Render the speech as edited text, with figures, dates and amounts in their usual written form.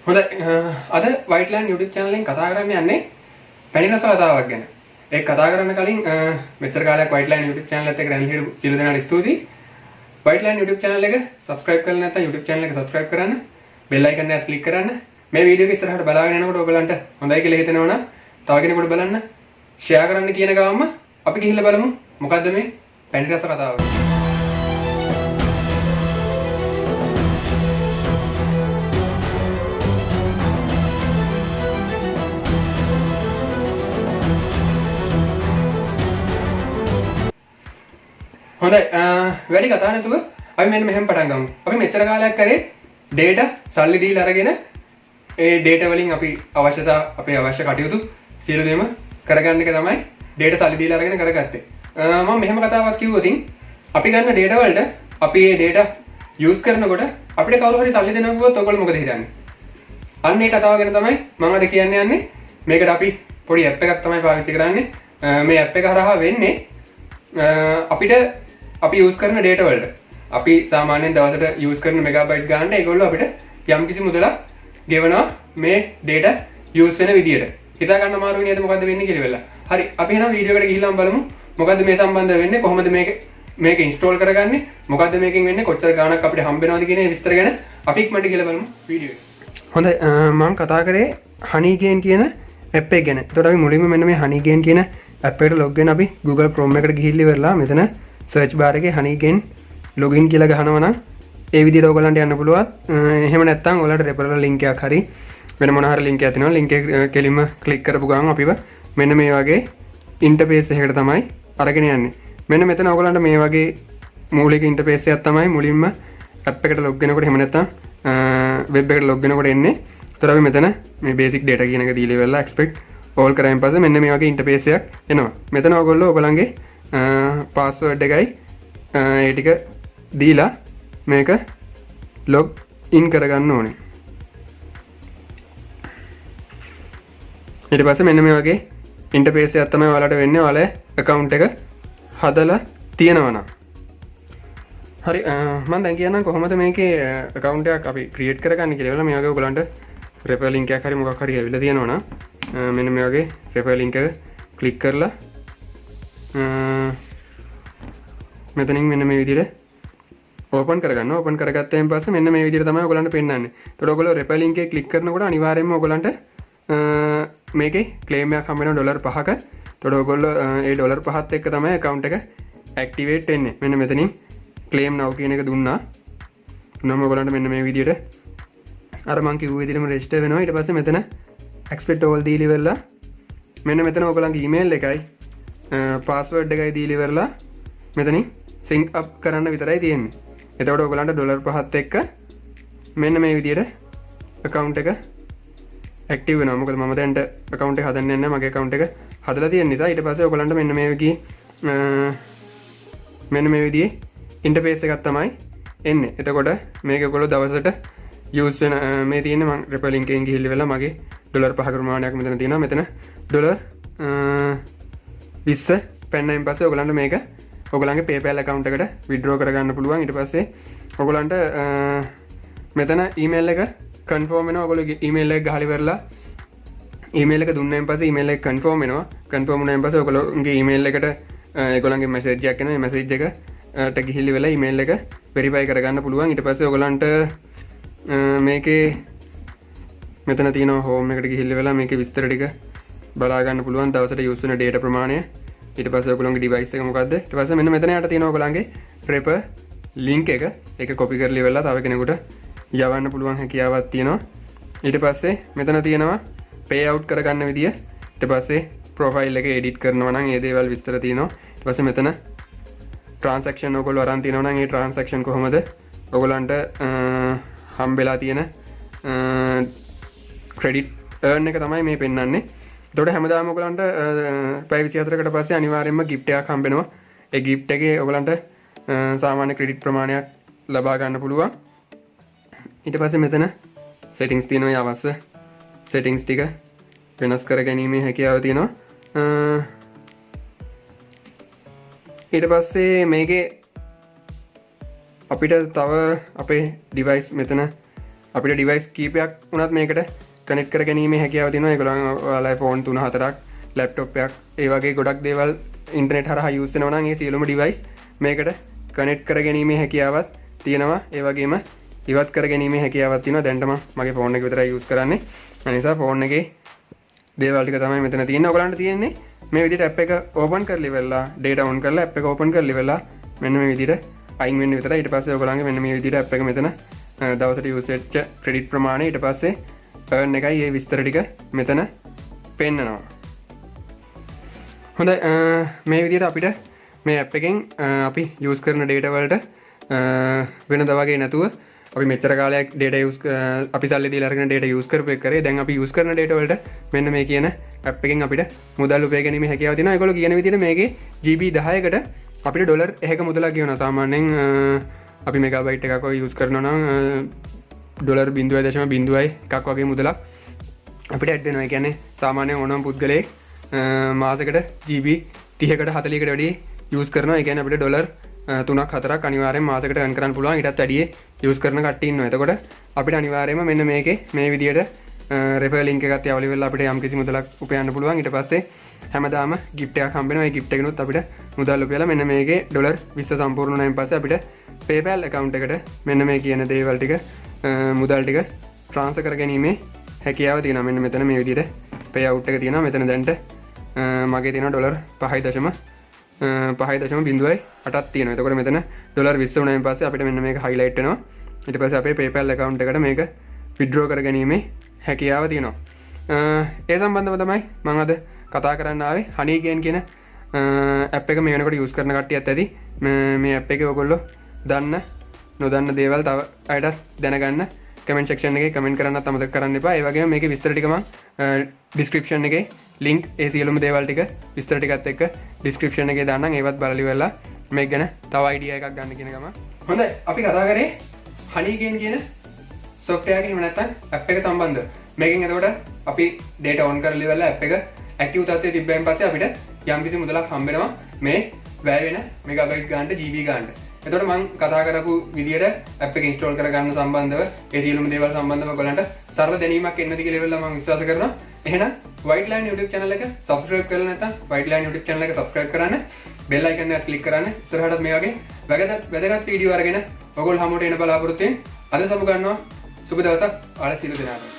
හොඳයි අද වයිට්ලෑන්ඩ් YouTube channel එකෙන් කතා කරන්න යන්නේ පැණි රස කතාවක් ගැන. ඒක කතා කරන්න කලින් මෙච්චර කාලයක් වයිට්ලෑන්ඩ් YouTube channel එකත් එක්ක රැඳිලා හිටපු සියලු දෙනාට ස්තුතියි. වයිට්ලෑන්ඩ් YouTube channel එක subscribe කරලා නැත්නම් YouTube channel එක subscribe කරන්න. bell icon එකත් click කරන්න. මේ වීඩියෝ එක ඉස්සරහට බලාගෙන යනකොට ඔයගලන්ට හොඳයි කියලා හිතෙනවා නම් තව කෙනෙකුට බලන්න share කරන්න කියන ගාමම අපි ගිහිල්ලා බලමු මොකද්ද මේ පැණි රස කතාව. හොඳයි වැඩි කතා නැතුව අපි මෙන්න මෙහෙම පටන් ගමු. අපි මෙච්චර කාලයක් කරේ data සල්ලි දීලා අරගෙන ඒ data වලින් අපි අපේ අවශ්‍ය කටයුතු සියලු දේම කරගන්න එක තමයි data සල්ලි දීලා අරගෙන කරගත්තේ. මම මෙහෙම කතාවක් කිව්වොත් අපි ගන්න data වලට අපි මේ data use කරනකොට අපිට කවුරු හරි සල්ලි දෙනවා කිව්වොත් ඔයගොල්ලෝ මොකද හිතන්නේ? අන්න ඒ කතාව ගැන තමයි මම අද කියන්න යන්නේ. මේකට අපි පොඩි app එකක් තමයි පාවිච්චි කරන්නේ. මේ app එක හරහා වෙන්නේ අපිට අපි use කරන data වලට අපි සාමාන්‍යයෙන් දවසට use කරන megabyte ගානට ඒගොල්ලෝ අපිට යම්කිසි මුදලක් ගෙවනවා මේ data use වෙන විදියට. හිතා ගන්න අමාරුයි නේද මොකද්ද වෙන්නේ කියලා වෙලා. හරි අපි එහෙනම් වීඩියෝ එකට ගිහිල්ලාම බලමු මොකද්ද මේ සම්බන්ධ වෙන්නේ කොහොමද මේක install කරගන්නේ මොකද්ද මේකෙන් වෙන්නේ කොච්චර ගාණක් අපිට හම්බ වෙනවද කියන ඒ විස්තර ගැන අපි ඉක්මනට ගිහලා බලමු වීඩියෝ එක. හොඳයි මම කතා කරේ Honeygain කියන app එක ගැන. ඒතකොට අපි මුලින්ම මෙන්න මේ Honeygain කියන app එකට log වෙන අපි Google Chrome එකට ගිහිල්ලා ඉවරලා මෙතන search bar එකේ Honeygain login කියලා ගහනවා නම් ඒ විදිහට ඔයගලන්ට යන්න පුළුවන්. එහෙම නැත්නම් ඔයාලට referral link එකක් හරි වෙන මොන හරි link එකක් තියෙනවා. link එක කෙලින්ම click කරපු ගමන් අපිව මෙන්න මේ වගේ interface එකකට තමයි අරගෙන යන්නේ. මෙන්න මෙතන ඔයගලන්ට මේ වගේ මූලික interface එකක් තමයි මුලින්ම app එකට log වෙනකොට එහෙම නැත්නම් web එකට log වෙනකොට එන්නේ. ඒතර අපි මෙතන මේ basic data කියන එක දීලා ඉවරලා expect all කරායින් පස්සේ මෙන්න මේ වගේ interface එකක් එනවා. මෙතන ඔයගොල්ලෝ ඔයගලන්ගේ password එකයි ඒ ටික දීලා මේක log in කරගන්න ඕනේ. ඊට පස්සේ මෙන්න මේ වගේ interface එකක් තමයි ඔයාලට වෙන්නේ ඔයාලේ account එක හදලා තියෙනවා නම්. හරි මම දැන් කියන්නම් කොහොමද මේකේ account එකක් අපි create කරගන්නේ කියලා. මේ වගේ ඔයගලන්ට referral link එකක් හරි මොකක් හරි ඇවිල්ලා තියෙනවා නම් මෙන්න මේ වගේ referral link එක click කරලා මෙතනින් මෙන්න මේ විදිහට open කරගන්න. open කරගත්තයින් පස්සේ මෙන්න මේ විදිහට තමයි ඔයගලන්ට පෙන්නන්නේ. එතකොට ඔයගොල්ලෝ referral link එක click කරනකොට අනිවාර්යයෙන්ම ඔයගලන්ට මේකේ claim එකක් හම්බ වෙනවා $5ක. එතකොට ඔයගොල්ලෝ ඒ $5ත් එක්ක තමයි account එක activate වෙන්නේ. මෙන්න මෙතනින් claim now කියන එක දුන්නා. නම් ඔයගලන්ට මෙන්න මේ විදිහට අර මං කිව්ව විදිහටම register වෙනවා. ඊට පස්සේ මෙතන expect all දීලා ඉවරලා මෙන්න මෙතන ඔයගලන්ගේ email එකයි password එකයි දීලා ඉවරලා මෙතනින් sync up කරන්න විතරයි තියෙන්නේ. එතකොට ඔයගලන්ට $5ත් එක්ක මෙන්න මේ විදිහට account එක active වෙනවා. මොකද මම දැන් account එක හදන්න යන්නේ මගේ account එක හදලා තියෙන නිසා. ඊට පස්සේ ඔයගලන්ට මෙන්න මේ විදිහේ interface එකක් තමයි එන්නේ. එතකොට මේක ඔයගොල්ලෝ දවසට use වෙන මේ තියෙන්නේ මම referral link එකෙන් ගිහිල්ලා වෙලා මගේ $5ක ප්‍රමාණයක් මෙතන තියෙනවා. මෙතන $20 පෙන්නයින් පස්සේ ඔයගලන්ට මේක ඔයගලන්ගේ PayPal account එකට withdraw කරගන්න පුළුවන්. ඊට පස්සේ ඔයගලන්ට මෙතන email එක confirm වෙනවා. ඔයගොල්ලෝ email එක ගහලා ඉවරලා email එක දුන්නායින් පස්සේ email එක confirm වෙනවා. confirm වුණායින් පස්සේ ඔයගොල්ලෝගේ email එකට ඒගොල්ලන්ගේ message එකක් එනවා. මේ message එකට ගිහිල්ලා වෙලා email එක verify කරගන්න පුළුවන්. ඊට පස්සේ ඔයගලන්ට මේකේ මෙතන තියෙනවා home එකට ගිහිල්ලා වෙලා මේකේ විස්තර ටික බලා ගන්න පුළුවන්. දවසට use වෙන data ප්‍රමාණය. ඊට පස්සේ ඔයගොල්ලෝගේ device එක මොකද්ද? ඊට පස්සේ මෙන්න මෙතන යට තියෙනවා ඔයගොල්ලන්ගේ refer link එක. ඒක copy කරලා ඉවරලා තව කෙනෙකුට යවන්න පුළුවන් හැකියාවක් තියෙනවා. ඊට පස්සේ මෙතන තියෙනවා pay out කරගන්න විදිය. ඊට පස්සේ profile එක edit කරනවා නම් ඒ දේවල් විස්තර තියෙනවා. ඊට පස්සේ මෙතන transaction ඔයගොල්ලෝ අරන් තියෙනවා නම් ඒ transaction කොහොමද ඔයගොල්ලන්ට හම්බෙලා තියෙන credit earn එක තමයි මේ පෙන්වන්නේ. එතකොට හැමදාම ඔයගලන්ට පැය 24කට පස්සේ අනිවාර්යයෙන්ම gift එකක් හම්බ වෙනවා. ඒ gift එකේ ඔයගලන්ට සාමාන්‍ය credit ප්‍රමාණයක් ලබා ගන්න පුළුවන්. ඊට පස්සේ මෙතන settings තියෙනවා. අවශ්‍ය settings ටික වෙනස් කර ගැනීමේ හැකියාව තියෙනවා. ඊට පස්සේ මේකේ අපිට තව අපේ device මෙතන අපිට ඩිවයිස් කීපයක් වුණත් මේකට කනෙක්ට් කර ගැනීමේ හැකියාව තියෙනවා. ඒගොල්ලන්ගේ ෆෝන් 3-4ක්, ලැප්ටොප් එකක්, ඒ වගේ ගොඩක් දේවල් ඉන්ටර්නෙට් හරහා යූස් වෙනවා නම් ඒ සියලුම ඩිවයිස් මේකට කනෙක්ට් කර ගැනීමේ හැකියාවක් තියෙනවා. ඒ වගේම ඉවත් කර ගැනීමේ හැකියාවක් තියෙනවා. දැන්ට මම මගේ ෆෝන් එක විතරයි යූස් කරන්නේ. ඒ නිසා ෆෝන් එකේ දේවල් ටික තමයි මෙතන තියෙන්නේ. ඔයගලන්ට තියෙන්නේ මේ විදිහට ඇප් එක ඕපන් කරලා ඉවරලා data on කරලා ඇප් එක ඕපන් කරලා ඉවරලා මෙන්න මේ විදිහට අයින් වෙන්න විතරයි. ඊට පස්සේ ඔයගලන්ගේ මෙන්න මේ විදිහට ඇප් එක මෙතන දවසට යූස් වෙච්ච ක්‍රෙඩිට් ප්‍රමාණය ඊට පස්සේ earn එකයි මේ විස්තර ටික මෙතන පෙන්නනවා. හොඳයි මේ විදිහට අපිට මේ ඇප් එකෙන් අපි යූස් කරන data වලට වෙනද වගේ නැතුව අපි මෙච්චර කාලයක් data use අපි සල්ලි දීලා අරගෙන data use කරපු එක කරේ. දැන් අපි use කරන data වලට මෙන්න මේ කියන app එකෙන් අපිට මුදල් උපය ගැනීමේ හැකියාව තියෙනවා. ඒගොල්ලෝ කියන විදිහට මේකේ GB 10කට අපිට ඩොලර් 1ක මුදලක් ගෙවනවා. සාමාන්‍යයෙන් අපි මෙගාබයිට් එකක් වගේ use කරනවා නම් ඩොලර් 0.01ක් වගේ මුදලක් අපිට ඇඩ් වෙනවා. ඒ කියන්නේ සාමාන්‍යයෙන් ඕනම පුද්ගලයෙක් මාසෙකට GB 30කට 40කට වැඩි use කරනවා. ඒ කියන්නේ අපිට ඩොලර් 3-4ක් අනිවාර්යෙන් මාසෙකට earn කරන්න පුළුවන්. ඊටත් වැඩිය use කරන කට්ටිය ඉන්නවා. එතකොට අපිට අනිවාර්යයෙන්ම මෙන්න මේකේ මේ විදියට refer link එකක් තියාවලි වෙලා අපිට යම් කිසි මුදලක් උපයන්න පුළුවන්. ඊට පස්සේ හැමදාම gift එකක් හම්බ වෙනවා. ඒ gift එකනොත් අපිට මුදල් උපයලා මෙන්න මේකේ ඩොලර් 20 සම්පූර්ණ වුණායින් පස්සේ අපිට PayPal account එකට මෙන්න මේ කියන දේවල් ටික මුදල් ටික transfer කර ගැනීමේ හැකියාව තියෙනවා. මෙන්න මෙතන මේ විදියට payout එක තියෙනවා. මෙතන දැන්ට මගේ තියෙනවා ඩොලර් 5.08ක් තියෙනවා. එතකොට මෙතන ඩොලර් 20 වුණායින් පස්සේ අපිට මෙන්න මේක highlight වෙනවා. ඊට පස්සේ අපේ PayPal account එකට මේක withdraw කර ගැනීමේ හැකියාව තියෙනවා. ඒ සම්බන්ධව තමයි මම අද කතා කරන්න ආවේ. Honeygain කියන app එක මේ වෙනකොට use කරන කට්ටියත් ඇති. මේ app එකේ ඔයගොල්ලෝ දන්න නොදන්න දේවල් තව අයටත් දැනගන්න comment section එකේ comment කරන්නත් අමතක කරන්න එපා. ඒ වගේම මේකේ විස්තර ටික මම description එකේ link ඒ සියලුම දේවල් ටික විස්තර ටිකත් එක්ක description එකේ දාන්නම්. ඒවත් බලලි වෙලා මේක ගැන තව idea එකක් ගන්න කියන ගම. හොඳයි අපි කතා කරේ Honeygain කියන software එක එහෙම නැත්නම් app එක සම්බන්ධව. මේකෙන් එතකොට අපි data on කරලා ඉවරලා app එක active තත්ත්වයේ තිබ්බයින් පස්සේ අපිට යම්කිසි මුදලක් හම්බ වෙනවා මේ වැය වෙන megabyte ගන්නට GB ගන්නට. එතකොට මම කතා කරපු විදියට app එක install කරගන්න සම්බන්ධව ඒ සියලුම දේවල් සම්බන්ධව ඔයගලන්ට සරල දැනීමක් එන්නද කියලා ඉවරලා මම විශ්වාස කරනවා. එහෙනම් White Line YouTube channel එක subscribe කරලා නැත්නම් White Line YouTube channel එක subscribe කරන්න, bell icon එක click කරන්න. ඉස්සරහටත් මේ වගේ වැදගත් වීඩියෝ අරගෙන ඔයගොල්ලෝ හැමෝට එන බලාපොරොත්තු වෙමින් අද සමු ගන්නවා. සුබ දවසක්. ආල සියලු දෙනාට.